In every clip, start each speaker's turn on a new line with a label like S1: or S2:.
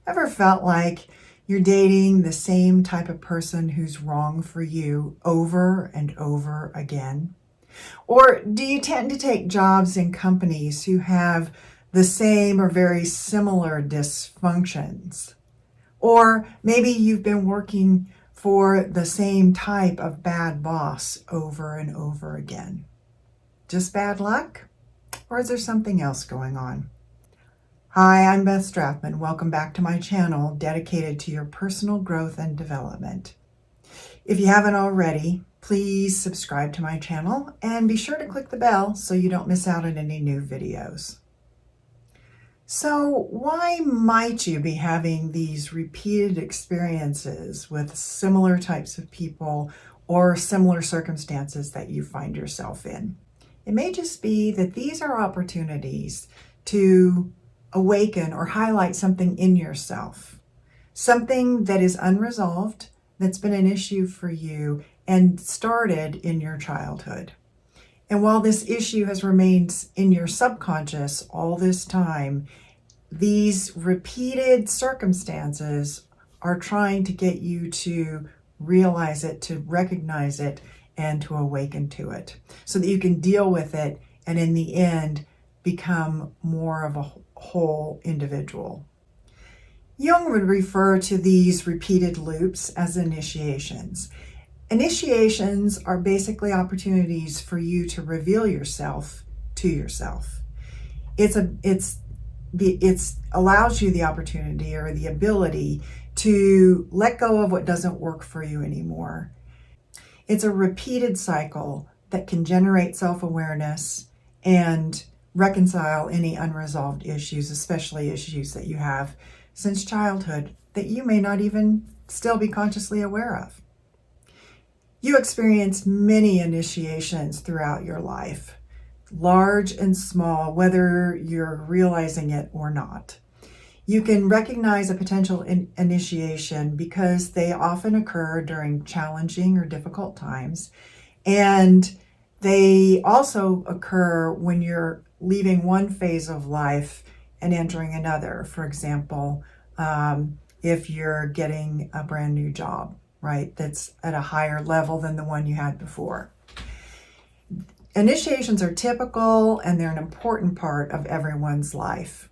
S1: Ever felt like you're dating the same type of person who's wrong for you over and over again? Or do you tend to take jobs in companies who have the same or very similar dysfunctions? Or maybe you've been working for the same type of bad boss over and over again. Just bad luck? Or is there something else going on? Hi, I'm Beth Strathman. Welcome back to my channel dedicated to your personal growth and development. If you haven't already, please subscribe to my channel and be sure to click the bell so you don't miss out on any new videos. So why might you be having these repeated experiences with similar types of people or similar circumstances that you find yourself in? It may just be that these are opportunities to awaken or highlight something in yourself, something that is unresolved, that's been an issue for you and started in your childhood. And while this issue has remained in your subconscious all this time, these repeated circumstances are trying to get you to realize it, to recognize it, and to awaken to it so that you can deal with it and in the end become more of a whole individual. Jung would refer to these repeated loops as initiations. Initiations are basically opportunities for you to reveal yourself to yourself. It allows you the opportunity or the ability to let go of what doesn't work for you anymore. It's a repeated cycle that can generate self-awareness and reconcile any unresolved issues, especially issues that you have since childhood that you may not even still be consciously aware of. You experience many initiations throughout your life, large and small, whether you're realizing it or not. You can recognize a potential initiation because they often occur during challenging or difficult times, and they also occur when you're leaving one phase of life and entering another. For example, if you're getting a brand new job, right, that's at a higher level than the one you had before. Initiations are typical and they're an important part of everyone's life.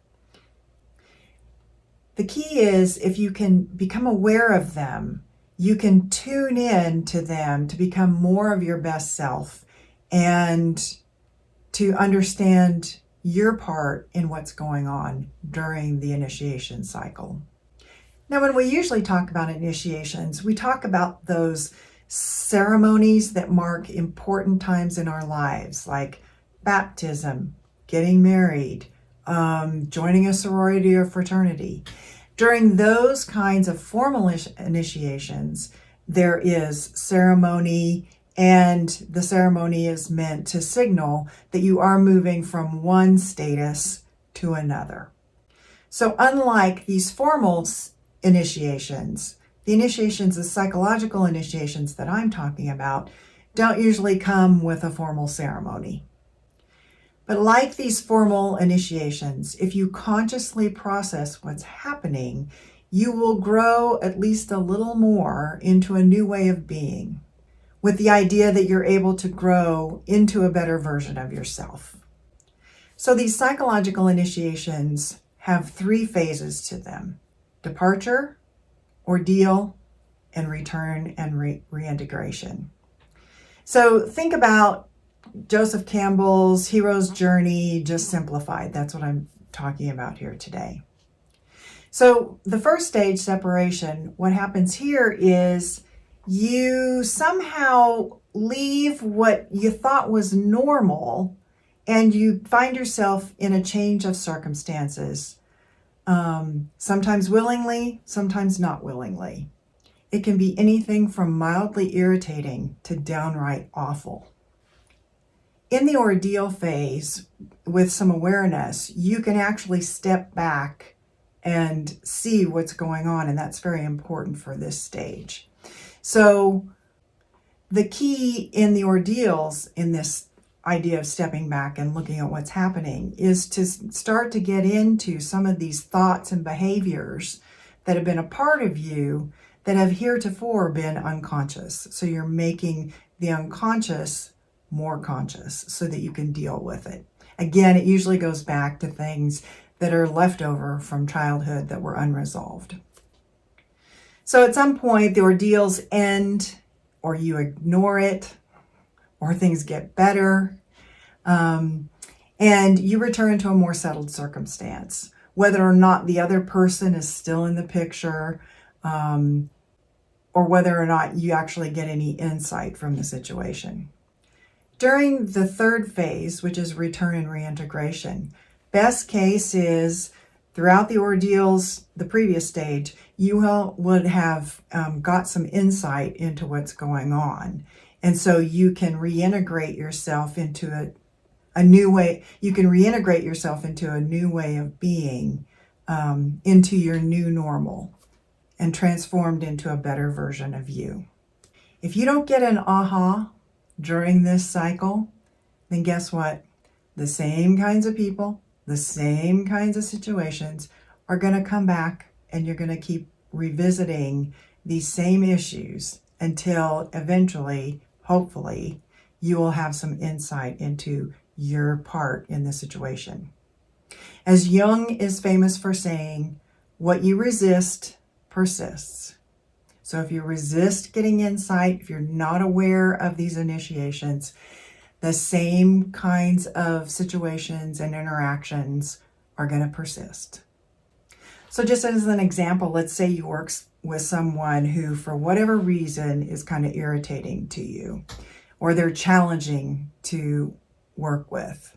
S1: The key is if you can become aware of them, you can tune in to them to become more of your best self and to understand your part in what's going on during the initiation cycle. Now, when we usually talk about initiations, we talk about those ceremonies that mark important times in our lives, like baptism, getting married, joining a sorority or fraternity. During those kinds of formal initiations, there is ceremony, and the ceremony is meant to signal that you are moving from one status to another. So unlike these formal initiations, the initiations, the psychological initiations that I'm talking about, don't usually come with a formal ceremony. But like these formal initiations, if you consciously process what's happening, you will grow at least a little more into a new way of being, with the idea that you're able to grow into a better version of yourself. So these psychological initiations have three phases to them: departure, ordeal, and return and reintegration. So think about Joseph Campbell's hero's journey, just simplified. That's what I'm talking about here today. So the first stage, separation, what happens here is you somehow leave what you thought was normal and you find yourself in a change of circumstances, sometimes willingly, sometimes not willingly. It can be anything from mildly irritating to downright awful. In the ordeal phase, with some awareness, you can actually step back and see what's going on, and that's very important for this stage. So the key in the ordeals, in this idea of stepping back and looking at what's happening, is to start to get into some of these thoughts and behaviors that have been a part of you that have heretofore been unconscious. So you're making the unconscious more conscious so that you can deal with it. Again, it usually goes back to things that are left over from childhood that were unresolved. So at some point, the ordeals end, or you ignore it, or things get better, and you return to a more settled circumstance. Whether or not the other person is still in the picture, or whether or not you actually get any insight from the situation. During the third phase, which is return and reintegration, best case is throughout the ordeals, the previous stage, you would have got some insight into what's going on. And so you can reintegrate yourself into a new way. You can reintegrate yourself into a new way of being, into your new normal, and transformed into a better version of you. If you don't get an aha during this cycle, then guess what? The same kinds of people, the same kinds of situations are going to come back, and you're going to keep revisiting these same issues until eventually, hopefully, you will have some insight into your part in the situation. As Jung is famous for saying, what you resist persists. So if you resist getting insight, if you're not aware of these initiations, the same kinds of situations and interactions are going to persist. So just as an example, let's say you work with someone who, for whatever reason, is kind of irritating to you, or they're challenging to work with.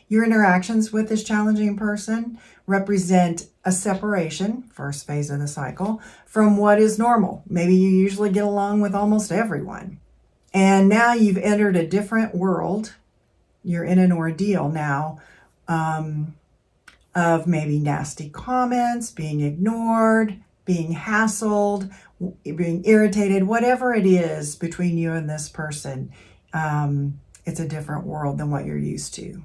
S1: Your interactions with this challenging person represent a separation, first phase of the cycle, from what is normal. Maybe you usually get along with almost everyone. And now you've entered a different world. You're in an ordeal now of maybe nasty comments, being ignored, being hassled, being irritated, whatever it is between you and this person. It's a different world than what you're used to.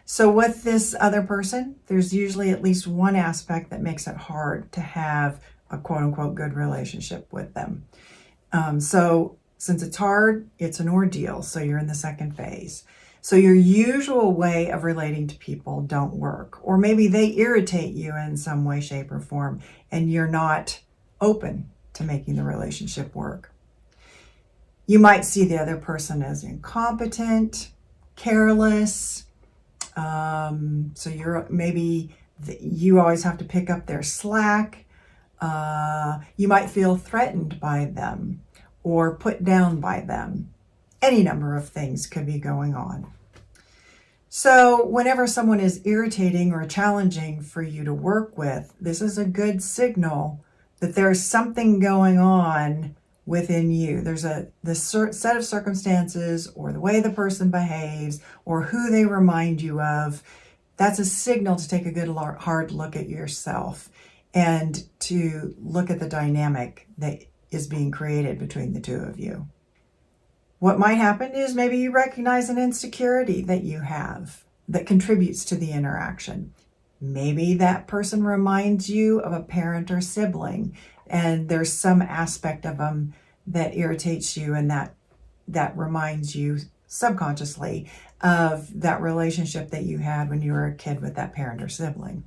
S1: So with this other person, there's usually at least one aspect that makes it hard to have a quote unquote good relationship with them. So since it's hard, it's an ordeal. So you're in the second phase. So your usual way of relating to people don't work, or maybe they irritate you in some way, shape, or form, and you're not open to making the relationship work. You might see the other person as incompetent, careless. So you always have to pick up their slack. You might feel threatened by them or put down by them. Any number of things could be going on. So whenever someone is irritating or challenging for you to work with, this is a good signal that there's something going on within you. There's this set of circumstances, or the way the person behaves, or who they remind you of. That's a signal to take a good hard look at yourself and to look at the dynamic that is being created between the two of you. What might happen is maybe you recognize an insecurity that you have that contributes to the interaction. Maybe that person reminds you of a parent or sibling, and there's some aspect of them that irritates you, and that reminds you subconsciously of that relationship that you had when you were a kid with that parent or sibling.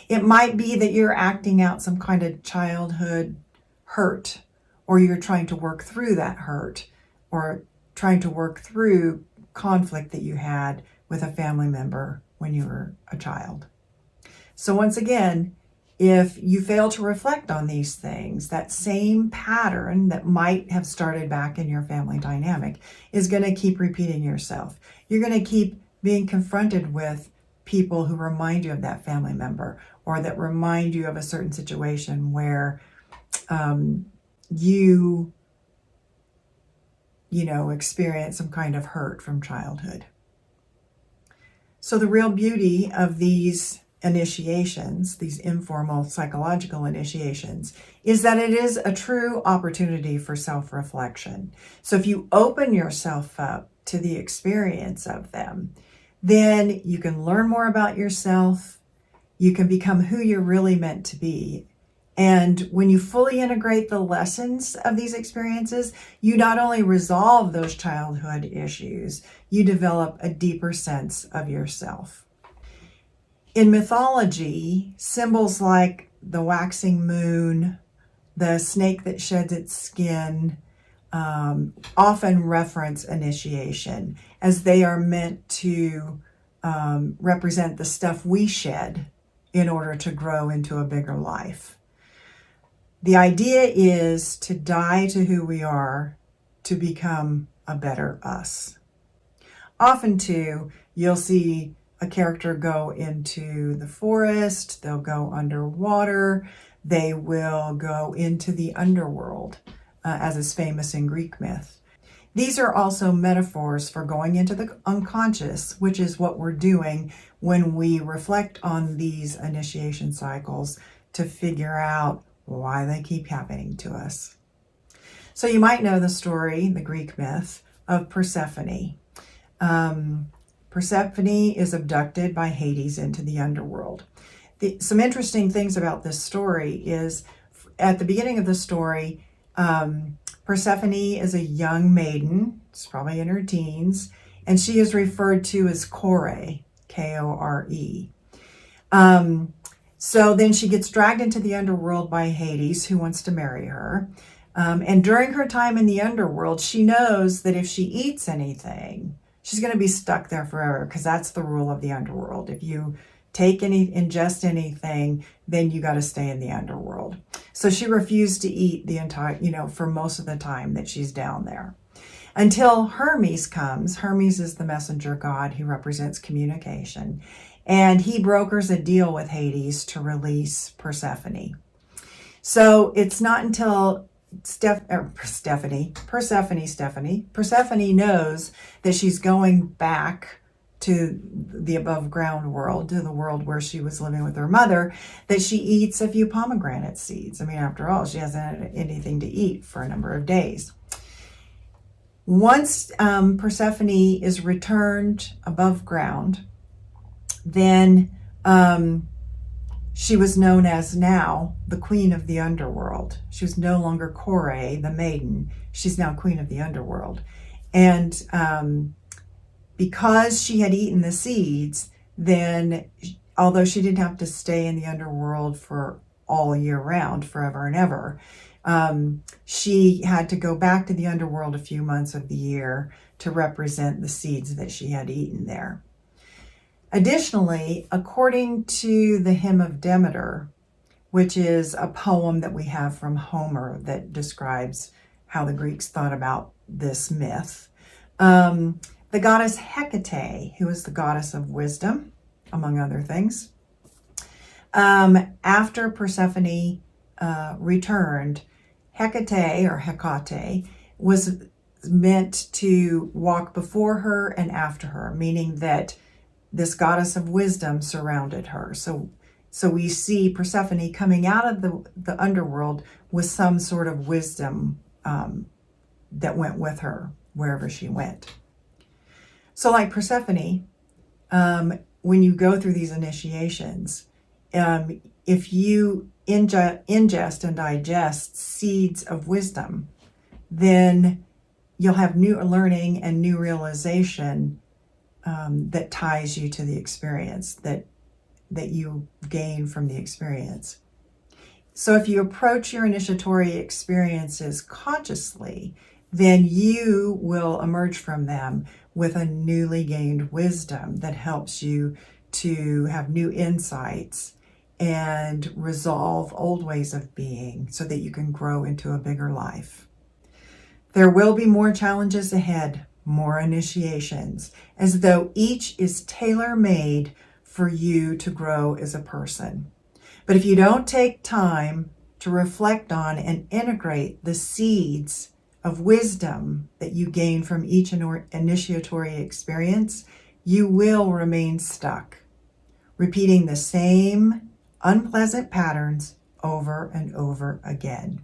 S1: It might be that you're acting out some kind of childhood hurt, or you're trying to work through that hurt, or trying to work through conflict that you had with a family member when you were a child. So once again, if you fail to reflect on these things, that same pattern that might have started back in your family dynamic is going to keep repeating yourself. You're going to keep being confronted with people who remind you of that family member, or that remind you of a certain situation where you experience some kind of hurt from childhood. So the real beauty of these initiations, these informal psychological initiations, is that it is a true opportunity for self-reflection. So if you open yourself up to the experience of them, then you can learn more about yourself, you can become who you're really meant to be, And when you fully integrate the lessons of these experiences, you not only resolve those childhood issues, you develop a deeper sense of yourself. In mythology, symbols like the waxing moon, the snake that sheds its skin, often reference initiation, as they are meant to represent the stuff we shed in order to grow into a bigger life. The idea is to die to who we are to become a better us. Often, too, you'll see a character go into the forest, they'll go underwater, they will go into the underworld, as is famous in Greek myth. These are also metaphors for going into the unconscious, which is what we're doing when we reflect on these initiation cycles to figure out why they keep happening to us. So you might know the story, the Greek myth, of Persephone. Persephone is abducted by Hades into the underworld. Some interesting things about this story is, at the beginning of the story, Persephone is a young maiden, it's probably in her teens, and she is referred to as Kore, K-O-R-E. So then she gets dragged into the underworld by Hades, who wants to marry her. And during her time in the underworld, she knows that if she eats anything, she's going to be stuck there forever, because that's the rule of the underworld. If you ingest anything, then you got to stay in the underworld. So she refused to eat the entire, for most of the time that she's down there. Until Hermes comes. Hermes is the messenger god who represents communication. And he brokers a deal with Hades to release Persephone. So it's not until Persephone knows that she's going back to the above ground world, to the world where she was living with her mother, that she eats a few pomegranate seeds. I mean, after all, she hasn't had anything to eat for a number of days. Once Persephone is returned above ground, then she was known as now the queen of the underworld. She was no longer Kore, the maiden. She's now queen of the underworld. And because she had eaten the seeds, then although she didn't have to stay in the underworld for all year round, forever and ever, she had to go back to the underworld a few months of the year to represent the seeds that she had eaten there. Additionally, according to the Hymn of Demeter, which is a poem that we have from Homer that describes how the Greeks thought about this myth, the goddess Hecate, who is the goddess of wisdom, among other things, after Persephone returned, Hecate was meant to walk before her and after her, meaning that this goddess of wisdom surrounded her. So we see Persephone coming out of the underworld with some sort of wisdom that went with her wherever she went. So like Persephone, when you go through these initiations, if you ingest and digest seeds of wisdom, then you'll have new learning and new realization that ties you to the experience that you gain from the experience. So if you approach your initiatory experiences consciously, then you will emerge from them with a newly gained wisdom that helps you to have new insights and resolve old ways of being so that you can grow into a bigger life. There will be more challenges ahead, more initiations, as though each is tailor-made for you to grow as a person. But if you don't take time to reflect on and integrate the seeds of wisdom that you gain from each initiatory experience, you will remain stuck, repeating the same unpleasant patterns over and over again.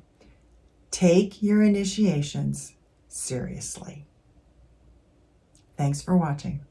S1: Take your initiations seriously. Thanks for watching.